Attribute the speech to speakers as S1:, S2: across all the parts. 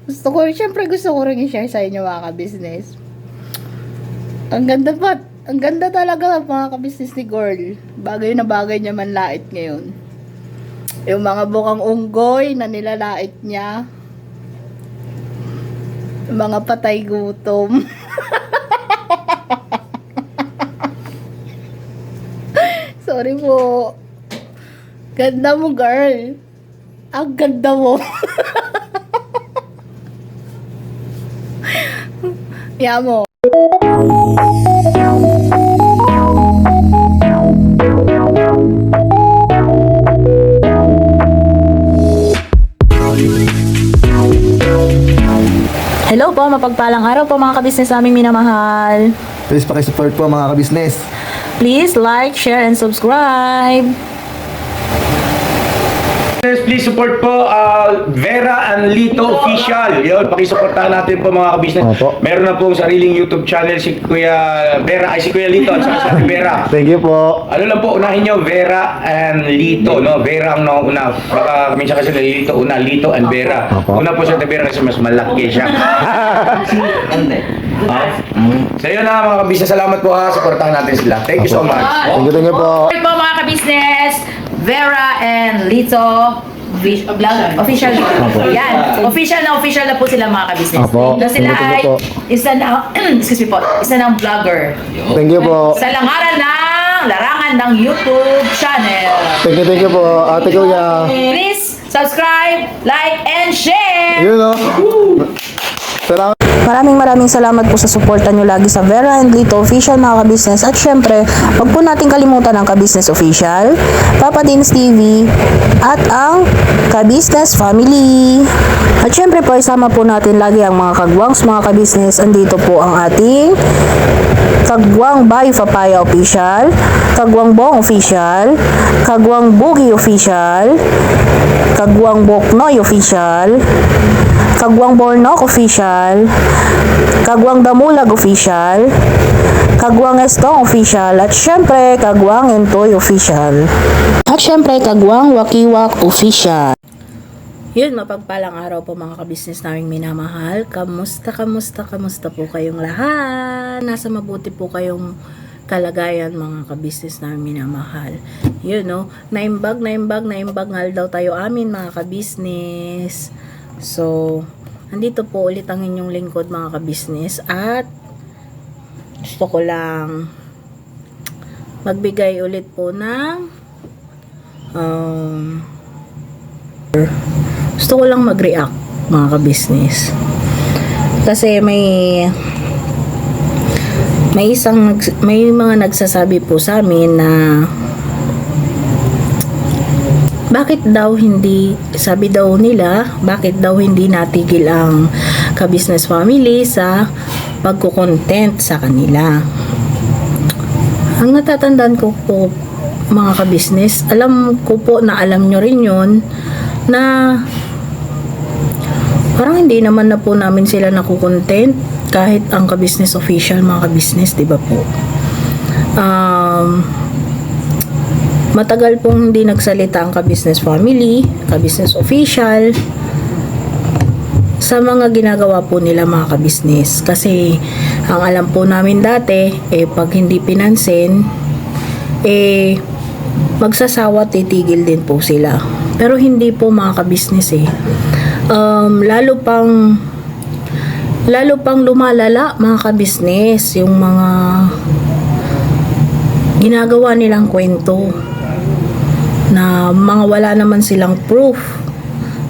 S1: Syempre gusto ko rin i-share sa inyo mga ka-business. Ang ganda pa, ang ganda talaga mga ka-business ni girl. Bagay na bagay niya manlait ngayon. Yung mga bukang unggoy na nilalait niya. Yung mga patay gutom. Sorry po. Ganda mo, girl. Ang ganda mo. Yeah mo.
S2: Hello po, mapagpalang araw po mga kabisnes naming minamahal.
S3: Please pakisupport po mga kabisnes.
S2: Please like, share, and subscribe.
S4: Please support po Vera and Lito Official. Yun, pakisuportahan natin po mga kabisnes.
S3: Opo.
S4: Meron na pong sariling YouTube channel si Kuya Vera, ay si Kuya Lito at saka si Vera.
S3: Thank you po.
S4: Ano lang po, unahin nyo, Vera and Lito, no? Vera ang nauna. Baka minsan kasi Lito, una, Lito and Vera.
S3: Opo.
S4: Una po siya Vera kasi mas malaki siya. So yun na mga kabisnes, salamat po ha. Supportahan natin sila. Thank you so much.
S3: Thank you po.
S2: Support po mga kabisnes, Vera and Lito official. Yan. Official na po sila mga kabisnes.
S3: Apo.
S2: Na sila
S3: Thank you
S2: ay
S3: po.
S2: isa na excuse me po, isa ng vlogger.
S3: Thank you po.
S2: Sa larangan ng YouTube channel.
S3: Thank you po. Ate Kuya.
S2: Please subscribe, like, and share.
S3: Yun o. Salamat.
S5: Maraming salamat po sa suporta nyo lagi sa Vera and Lito Official mga kabisnes. At syempre, huwag po natin kalimutan ang Kabisnes Official, Papa Dins TV, at ang Kabisnes Family. At syempre po, isama po natin lagi ang mga kagwangs mga kabisnes. Andito po ang ating Kagwang by Papaya Official, Kagwang Bong Official, Kagwang Boogie Official, Kagwang Boknoy Official, Kagwang Bornok Official, Kagwang Damulag Official, Kagwang Estong Official, at syempre Kagwang Entoy Official. At syempre Kagwang Wakiwak Official.
S2: Yun, mapagpalang araw po mga kabisnes naming minamahal. Kamusta po kayong lahat? Nasa mabuti po kayong kalagayan mga kabisnes naming minamahal. Yun no, naimbag ngal daw tayo amin mga kabisnes. So, andito po ulit ang inyong lingkod mga kabisnes at gusto ko lang magbigay ulit po ng gusto ko lang mag-react mga kabisnes kasi may mga nagsasabi po sa amin na bakit daw hindi, sabi daw nila, bakit daw hindi natigil ang Kabisnes Family sa pagko-content sa kanila. Ang natatandaan ko po mga kabisnes, alam ko po na alam nyo rin yun na parang hindi naman na po namin sila nakukontent kahit ang Kabisnes Official mga kabisnes, di ba po? Matagal pong hindi nagsalita ang Kabisnes Family, Kabisnes Official sa mga ginagawa po nila mga kabisnes. Kasi ang alam po namin dati, pag hindi pinansin, magsasawa, titigil din po sila. Pero hindi po mga kabisnes lalo pang lumalala mga kabisnes yung mga ginagawa nilang kwento na mga wala naman silang proof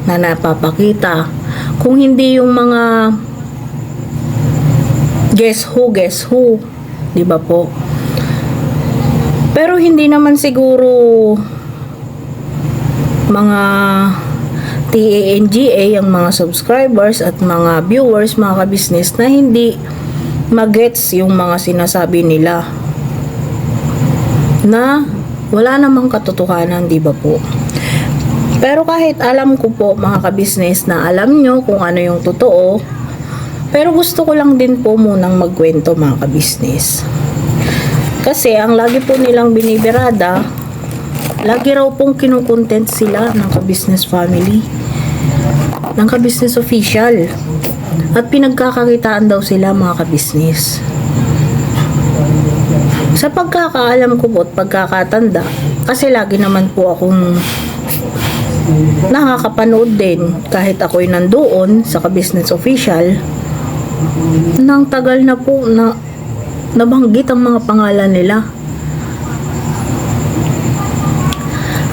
S2: na napapakita. Kung hindi yung mga guess who, di ba po? Pero hindi naman siguro mga TANGA, ang mga subscribers at mga viewers, mga kabisnes na hindi magets yung mga sinasabi nila na wala namang katotohanan, di ba po? Pero kahit alam ko po mga kabisnes na alam nyo kung ano yung totoo, pero gusto ko lang din po munang magkwento mga kabisnes. Kasi ang lagi po nilang binibirada, lagi raw pong kinukontent sila ng Kabisnes Family, ng Kabisnes Official. At pinagkakakitaan daw sila mga kabisnes. Sa pagkakaalam ko po at pagkakatanda, kasi lagi naman po akong nakakapanood din kahit ako'y nandoon sa ka-business official, nang tagal na po na nabanggit ang mga pangalan nila.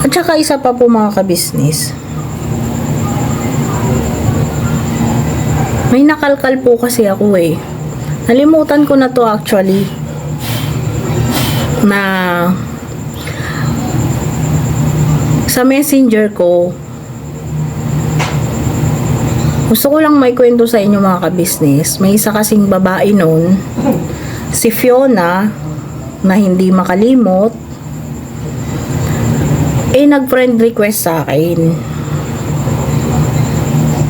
S2: At saka isa pa po mga ka-business, may nakalkal po kasi ako eh. Nalimutan ko na to actually, na sa messenger ko, gusto ko lang may kwento sa inyo mga ka-business. May isa kasing babae noon, si Fiona, na hindi makalimot, nag-friend request sa akin.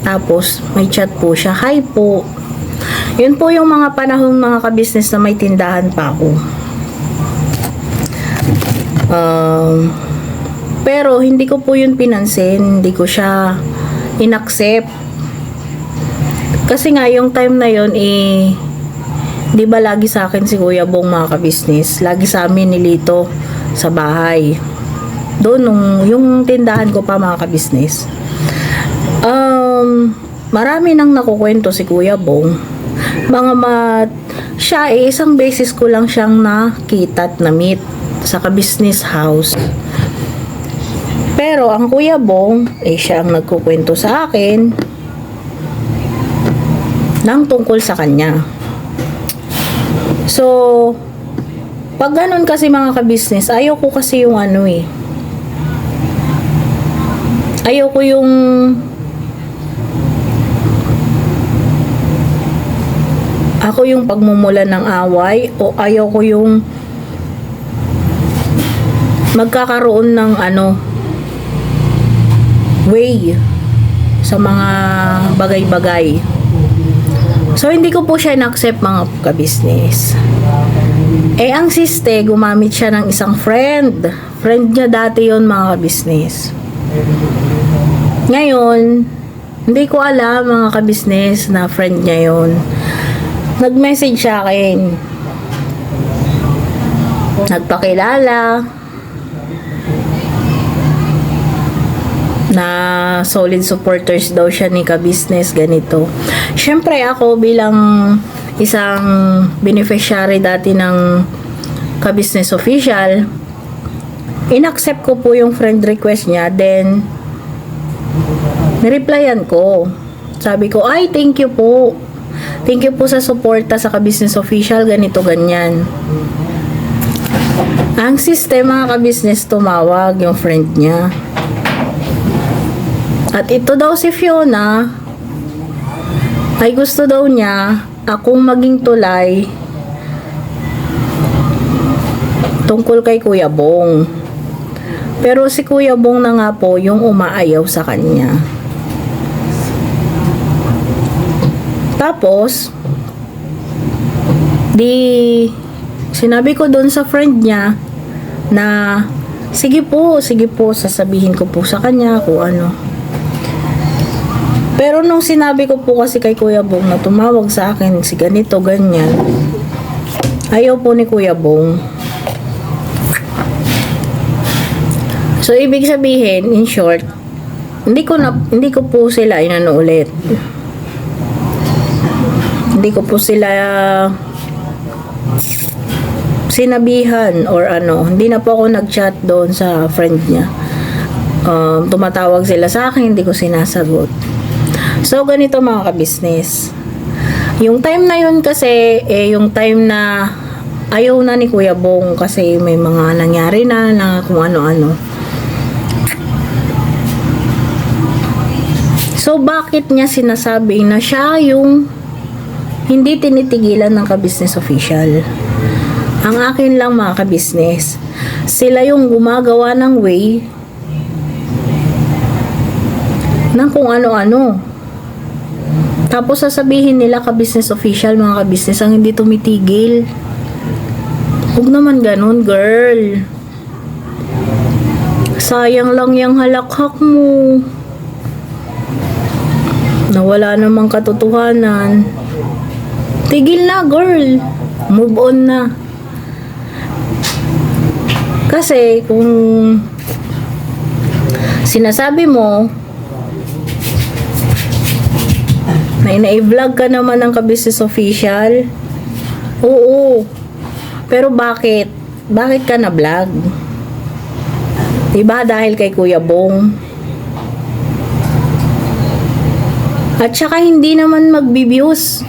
S2: Tapos may chat po siya, "Hi po." Yun po yung mga panahon mga ka-business na may tindahan pa ako. Pero hindi ko po yun pinansin, hindi ko siya inaccept. Kasi nga yung time na yun di ba lagi sa akin si Kuya Bong mga ka-business, lagi sa amin ni Lito sa bahay. Doon yung tindahan ko pa mga ka-business. Marami nang nakukwento si Kuya Bong. Siya isang beses ko lang siyang nakita at na-meet sa ka-business house. Pero ang Kuya Bong, siya ang nagkukwento sa akin ng tungkol sa kanya. So, pag ganun kasi mga ka-business, ayaw ko kasi yung ayaw ko yung ako yung pagmumulan ng away, o ayaw ko yung magkakaroon ng way sa mga bagay-bagay. So hindi ko po siya na-accept mga ka-business. Ang siste, gumamit siya ng isang friend niya dati yon mga ka-business. Ngayon, hindi ko alam mga ka-business na friend niya yon. Nag-message siya akin, nagpakilala na solid supporters daw siya ni ka-business, ganito. Syempre ako bilang isang beneficiary dati ng ka-business official, inaccept ko po yung friend request niya, then nireplyan ko. Sabi ko, "Ay, thank you po. Thank you po sa suporta sa ka-business official, ganito, ganyan." Ang sistema ka-business, tumawag yung friend niya. At ito daw si Fiona, ay gusto daw niya akong maging tulay tungkol kay Kuya Bong. Pero si Kuya Bong na nga po yung umaayaw sa kanya. Tapos, sinabi ko doon sa friend niya na sige po, sasabihin ko po sa kanya kung ano. Pero nung sinabi ko po kasi kay Kuya Bong na tumawag sa akin si ganito, ganyan, ayaw po ni Kuya Bong. So, ibig sabihin, in short, hindi ko po sila inano ulit. Hindi ko po sila sinabihan or hindi na po ako nag-chat doon sa friend niya. Tumatawag sila sa akin, hindi ko sinasagot. So, ganito mga ka-business. Yung time na yun kasi, yung time na ayaw na ni Kuya Bong kasi may mga nangyari na kung ano-ano. So, bakit niya sinasabi na siya yung hindi tinitigilan ng ka-business official? Ang akin lang mga ka-business, sila yung gumagawa ng way ng kung ano-ano. Tapos sasabihin nila ka-business official, mga ka-business, ang hindi tumitigil. Huwag naman ganun, girl. Sayang lang yung halakhak mo. na wala namang katotohanan. Tigil na, girl. Move on na. Kasi kung sinasabi mo na ina-vlog ka naman ng ka-business official, oo. Pero bakit? Bakit ka na-vlog? Diba dahil kay Kuya Bong? At saka hindi naman magbi-views.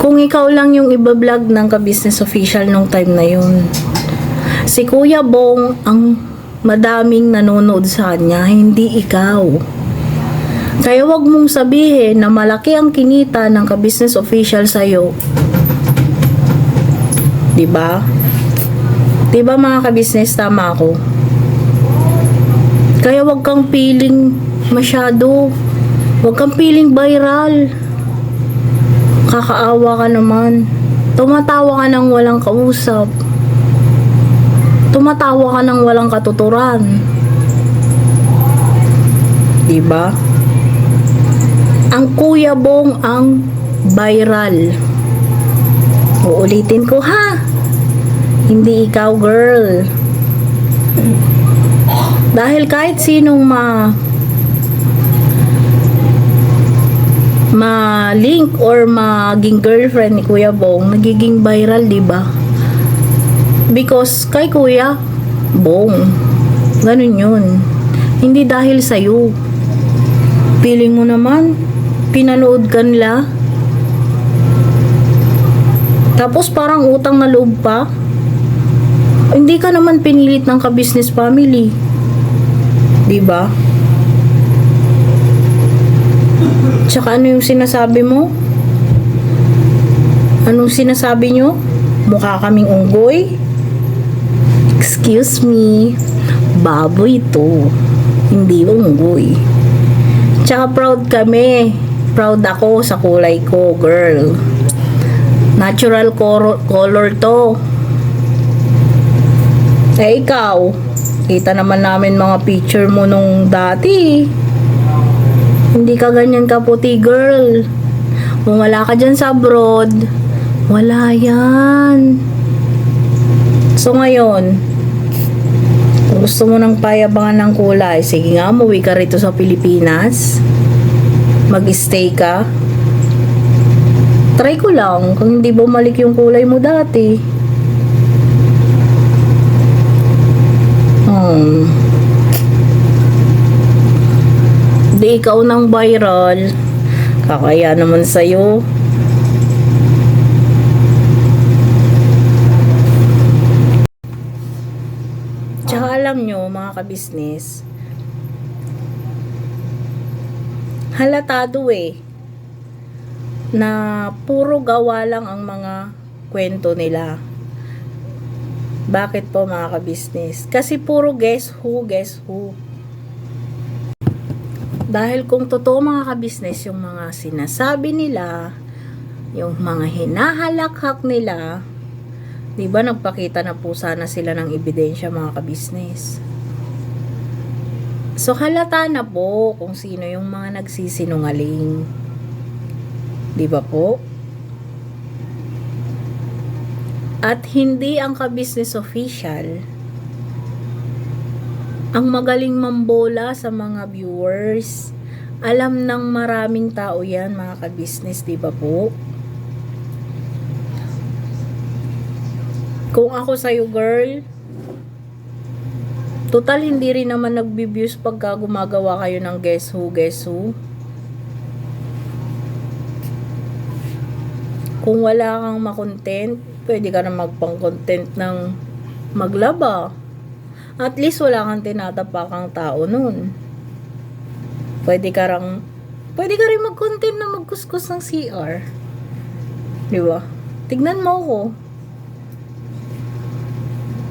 S2: Kung ikaw lang yung iba-vlog ng ka-business official nung time na yun. Si Kuya Bong ang madaming nanonood sa kanya, hindi ikaw. Kaya wag mong sabihin na malaki ang kinita ng ka-business official sa'yo. Diba? Diba mga ka-business, tama ako? Kaya wag kang feeling masyado. Wag kang feeling viral. Kakaawa ka naman. Tumatawa ka ng walang kausap. Tumatawa ka ng walang katuturan. Diba? Ang Kuya Bong ang viral. Uulitin ko ha. Hindi ikaw, girl. Dahil kahit sinong ma-link or maging girlfriend ni Kuya Bong, nagiging viral, di ba? Because kay Kuya Bong, ganun yun. Hindi dahil sa'yo. Feeling mo naman, pinanood ka nila. Tapos parang utang na loob pa. Hindi ka naman pinilit ng ka-business family. Di ba? Tsaka ano yung sinasabi mo? Anong sinasabi nyo? Mukha kaming unggoy? Excuse me, baboy ito. Hindi unggoy. Tsaka proud kami. Proud ako sa kulay ko, girl. Natural color to. Eh ikaw, kita naman namin mga picture mo nung dati. Hindi ka ganyan kaputi, girl. Kung wala ka dyan sa abroad, wala yan. So ngayon, kung gusto mo ng payabangan ng kulay, sige nga, umuwi ka rito sa Pilipinas. Mag-stay ka. Try ko lang kung hindi bumalik yung kulay mo dati. Di ikaw nang viral. Kakaya naman sa'yo. Tsaka alam nyo, mga ka-business, halatado na puro gawa lang ang mga kwento nila. Bakit po mga ka-business? Kasi puro guess who. Dahil kung totoo mga ka-business yung mga sinasabi nila, yung mga hinahalakhak nila, di ba nagpakita na po sana sila ng ebidensya mga ka-business. So halata na po kung sino yung mga nagsisinungaling. Di ba po? At hindi ang ka-business official ang magaling mambola sa mga viewers. Alam ng maraming tao yan mga ka-business, di ba po? Kung ako sa'yo, girl, total hindi rin naman nagbi-views pagka gumagawa kayo ng guess who. Kung wala kang makontent, pwede ka na magpang-content ng maglaba. At least wala kang tinatapakang tao nun. Pwede ka rin mag-content na magkuskus ng CR. Di ba? Tignan mo ko.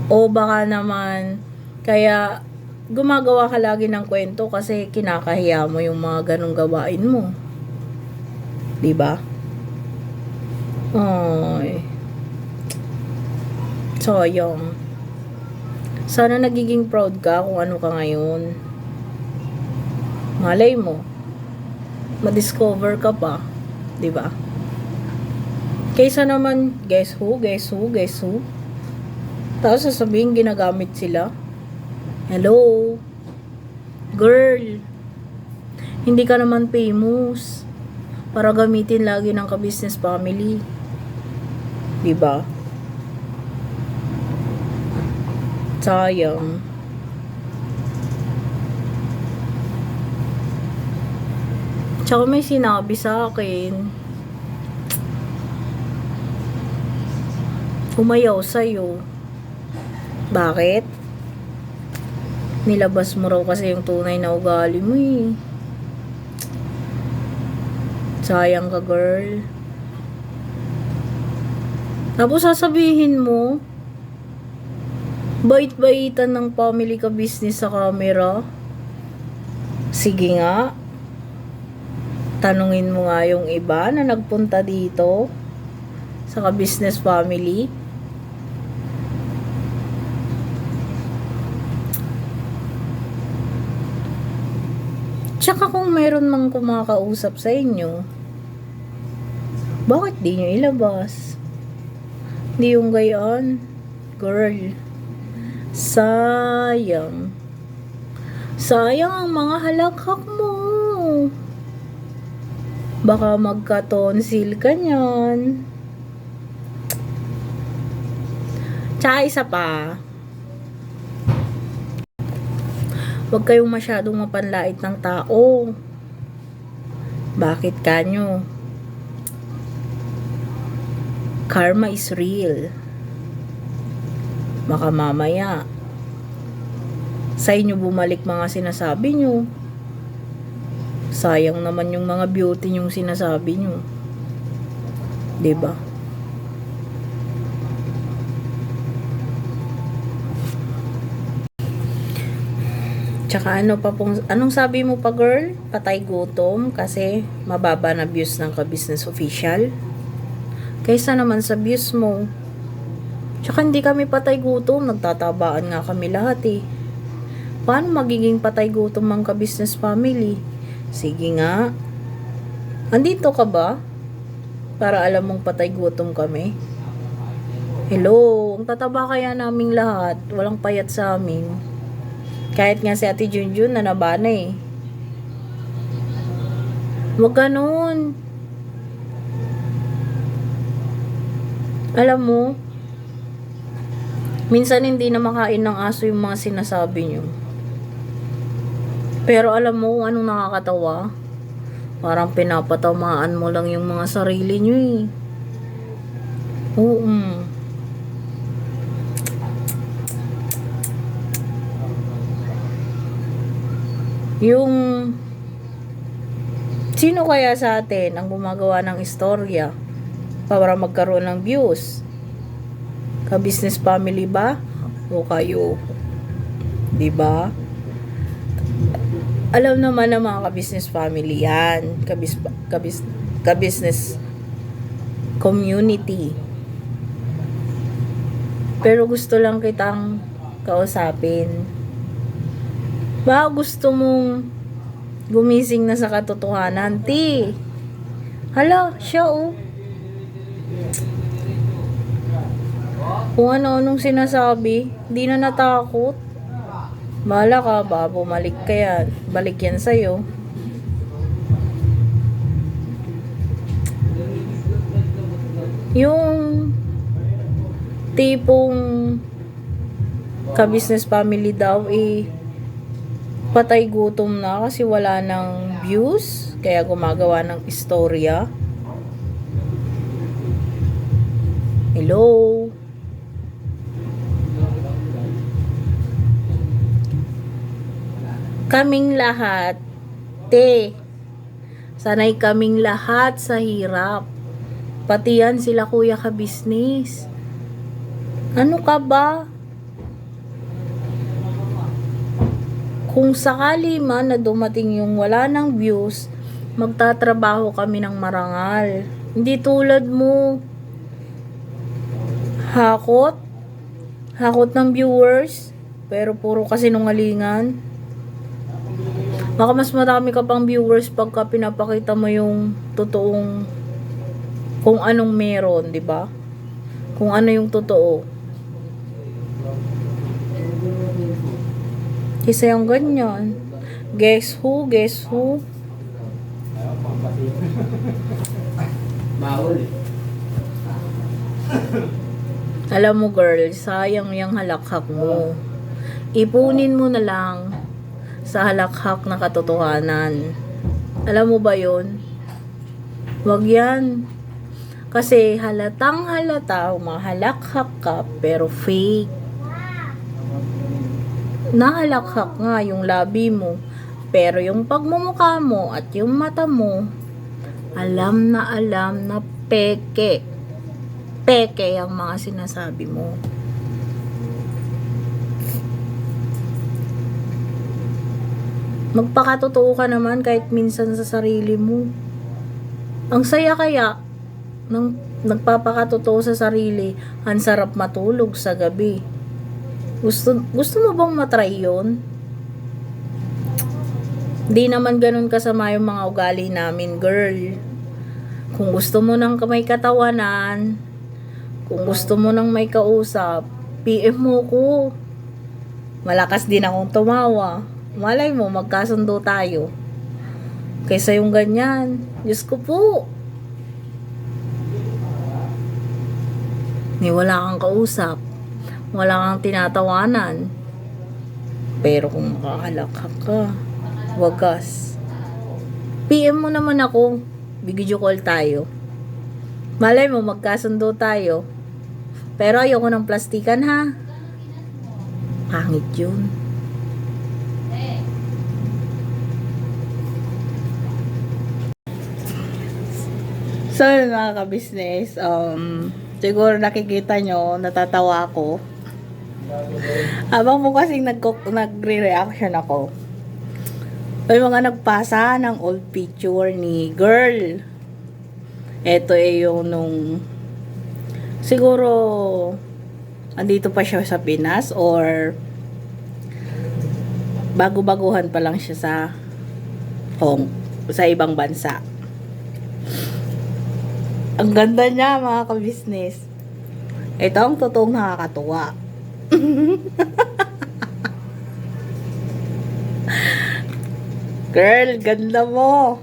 S2: O baka naman, kaya gumagawa ka lagi ng kwento kasi kinakahiya mo yung mga ganong gawain mo. Di ba? Ay. Sayang. Sana nagiging proud ka kung ano ka ngayon. Malay mo, ma-discover ka pa, 'di ba? Kaysa naman, guess who? Tapos sasabihin ginagamit sila. Hello? Girl, hindi ka naman famous para gamitin lagi ng ka-business family. 'Di ba? Sayang. Tsaka may sinabi sa akin, umayaw sa'yo. Bakit? Nilabas mo raw kasi yung tunay na ugali mo eh. Sayang ka, girl. Tapos sasabihin mo, bait-baitan ng family ka business sa camera. Sige nga. Tanungin mo nga yung iba na nagpunta dito sa ka-business family. Tsaka kung meron mang kumakausap sa inyo, bakit di nyo ilabas? Di yung gayon. Girl, sayang. Sayang ang mga halakhak mo. Baka magka-tonsil ka niyan. Tsaka isa pa, huwag kayong masyadong mapanlait ng tao. Bakit kanyo? Karma is real. Baka mamaya sa inyo bumalik mga sinasabi nyo. Sayang naman yung mga beauty yung sinasabi nyo. 'Di ba? Tsaka anong sabi mo pa, girl? Patay gutom kasi mababa na views ng ka-business official. Kaysa naman sa views mo. Tsaka hindi kami patay gutom, nagtatabaan nga kami lahat eh. Paano magiging patay gutom ang ka-business family? Sige nga. Andito ka ba? Para alam mong patay gutom kami. Hello, ang tataba kaya naming lahat, walang payat sa amin. Kahit nga si Ate Junjun na nabana eh. Huwag ganun. Alam mo, minsan hindi na makain ng aso yung mga sinasabi nyo. Pero alam mo anong nakakatawa? Parang pinapatamaan mo lang yung mga sarili nyo eh. Oo. Yung sino kaya sa atin ang gumagawa ng istorya para magkaroon ng views? Ka-business family ba? O kayo? 'Di ba? Alam naman ng mga ka-business family yan. Ka-business community. Pero gusto lang kitang kausapin. Ba, gusto mong gumising na sa katotohanan, ti. Hala, siya oh. Kung ano-anong sinasabi, di na natakot. Bahala ka ba, bumalik ka yan. Balik yan sa'yo. Yung tipong ka-business family daw eh patay gutom na kasi wala ng views kaya gumagawa ng istorya. Hello? Kaming lahat, sanay kaming lahat sa hirap. Pati yan sila kuya ka-business. Ano ka ba? Kung sakali man na dumating yung wala ng views, magtatrabaho kami ng marangal. Hindi tulad mo. Hakot ng viewers, pero puro kasinungalingan. Baka mas marami ka pang viewers pagka pinapakita mo yung totoong kung anong meron, di ba? Kung ano yung totoo. Kasi yung ganyan. Guess who? Guess who? Alam mo girl, sayang yung halakhak mo. Ipunin mo na lang sa halakhak na katotohanan. Alam mo ba yon? Wag yan. Kasi halatang halata, mahalakhak ka, pero fake. Nahalakhak nga yung labi mo, pero yung pagmumukha mo at yung mata mo, alam na peke. Peke ang mga sinasabi mo. Magpakatotoo ka naman kahit minsan sa sarili mo. Ang saya kaya nang nagpapakatotoo sa sarili, ang sarap matulog sa gabi. Gusto mo bang matry yun? Di naman ganun kasama yung mga ugali namin, girl. Kung gusto mo ng may katawanan, kung gusto mo ng may kausap, PM mo ko. Malakas din akong tumawa. Malay mo, magkasundo tayo. Kaysa yung ganyan. Diyos ko po. Wala kang kausap. Wala kang tinatawanan. Pero kung makakalakhak ka, wagas. PM mo naman ako. Video call tayo. Malay mo, magkasundo tayo. Pero ayoko ng plastikan, ha? Pangit yun.
S1: So, yun mga ka-business, siguro nakikita nyo, natatawa ako. Habang mo kasing nagre-reaction ako, may mga nagpasa ng old picture ni girl. Ito yung nung siguro andito pa siya sa Pinas or bago-baguhan pa lang siya sa ibang bansa. Ang ganda niya mga ka-business. Ito ang totoong nakakatuwa. Girl, ganda mo.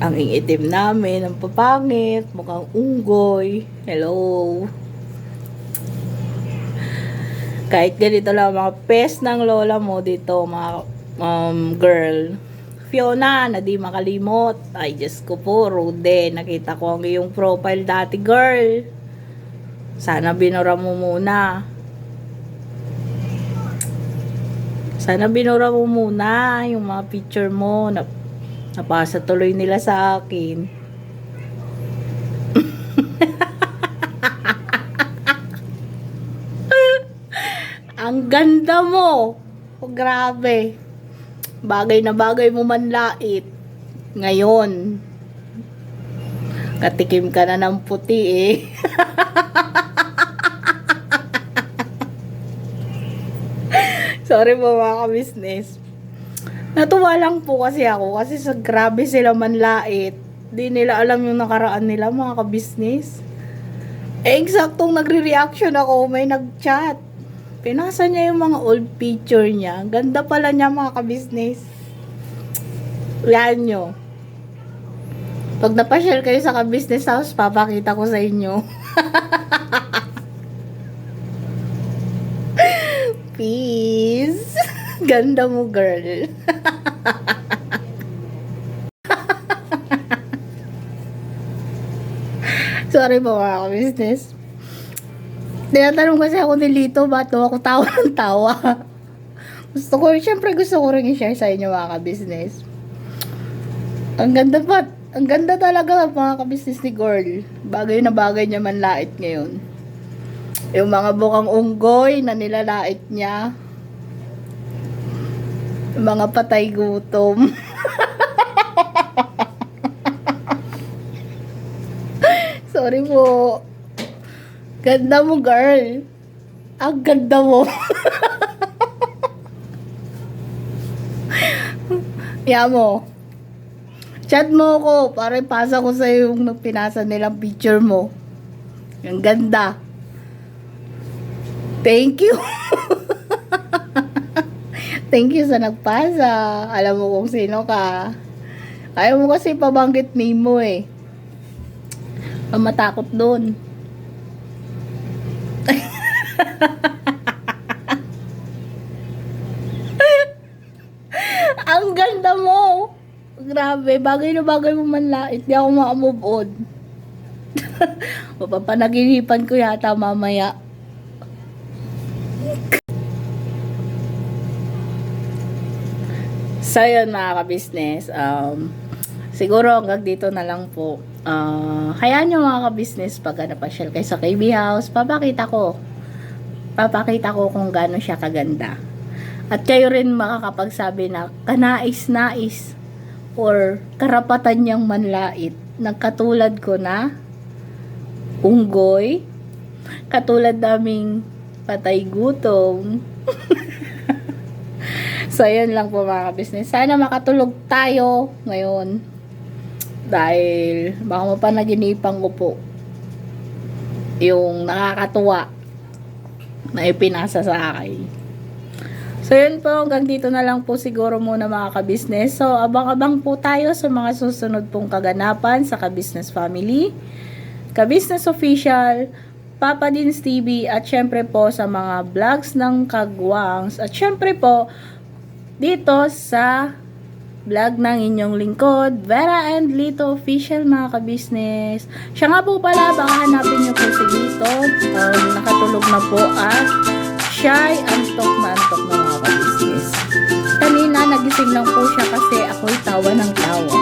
S1: Ang iitim namin, ang papangit, mukhang unggoy. Hello. Kahit ganito lang mga pes ng lola mo dito, mga girl. Fiona, na di makalimot. Ay, Diyos ko po, Rude. Nakita ko ang iyong profile dati, girl. Sana binura mo muna. Sana binura mo muna yung mga picture mo. Napasa tuloy nila sa akin. Ang ganda mo. Oh, grabe. Bagay na bagay mo manlait. Ngayon, katikim ka na ng puti eh. Sorry po mga ka-business. Natuwa lang po kasi ako kasi sa grabe sila manlait. Di nila alam yung nakaraan nila mga ka-business. Eksaktong nagre-reaction ako, may nag-chat. Pinasa niya yung mga old picture niya. Ganda pala niya mga ka-business. Yan nyo. Pag napasyal kayo sa ka-business house, papakita ko sa inyo. Peace. Ganda mo, girl. Sorry po mga ka-business. Tinatanong kasi ako ni Lito, ba't daw ako tawa ng tawa? Syempre gusto ko rin i-share sa inyo mga ka-business. Ang ganda talaga mga ka-business ni girl. Bagay na bagay niya manlait ngayon. Yung mga bukang unggoy na nilalait niya. Yung mga patay gutom. Sorry po. Ganda mo, girl. Ang ganda mo. mo. Chat mo ko para ipasa ko sa yung pinasa nilang picture mo. Ang ganda. Thank you. Thank you sa nagpasa. Alam mo kung sino ka. Ayaw mo kasi pabanggit name mo eh. Matakot dun. Ang ganda mo. Grabe, bagay na bagay mo manlait. Di ako makamove on. Papanaginipan ko yata mamaya. So yun mga ka-business, siguro hanggang dito na lang po. Hayaan nyo mga ka-business pag napasyal kayo sa KB House, papakita ko kung gaano siya kaganda. At kayo rin makakapagsabi na kanais-nais or karapatan niyang manlait ng katulad ko na unggoy, katulad naming patay gutom. So, yun lang po mga business. Sana makatulog tayo ngayon. Dahil baka mapanaginipan ko po yung nakakatuwa na ipinasa sa akin. So, yun po. Hanggang dito na lang po siguro muna mga ka-business. So, abang-abang po tayo sa mga susunod pong kaganapan sa Ka-Business Family, Ka-Business Official, Papa Dins TV, at syempre po sa mga vlogs ng Kagwangs. At syempre po, dito sa vlog ng inyong lingkod, Vera and Lito Official mga ka-business. Siya nga po pala, baka hanapin nyo po si Lito. Nakatulog na po at siya'y antok na mga ka-business. Kanina, nagising lang po siya kasi ako'y tawa ng tawa.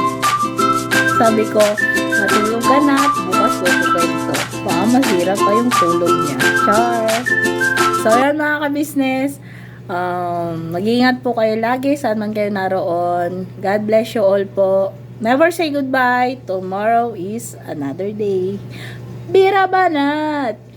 S1: Sabi ko, matulog ka na at bukas ko kwento. Baka masira pa yung tulog niya. Char! So, yan mga ka-business. Mag-iingat po kayo lagi saan man kayo naroon. God bless you all po. Never say goodbye. Tomorrow is another day. Bira banat!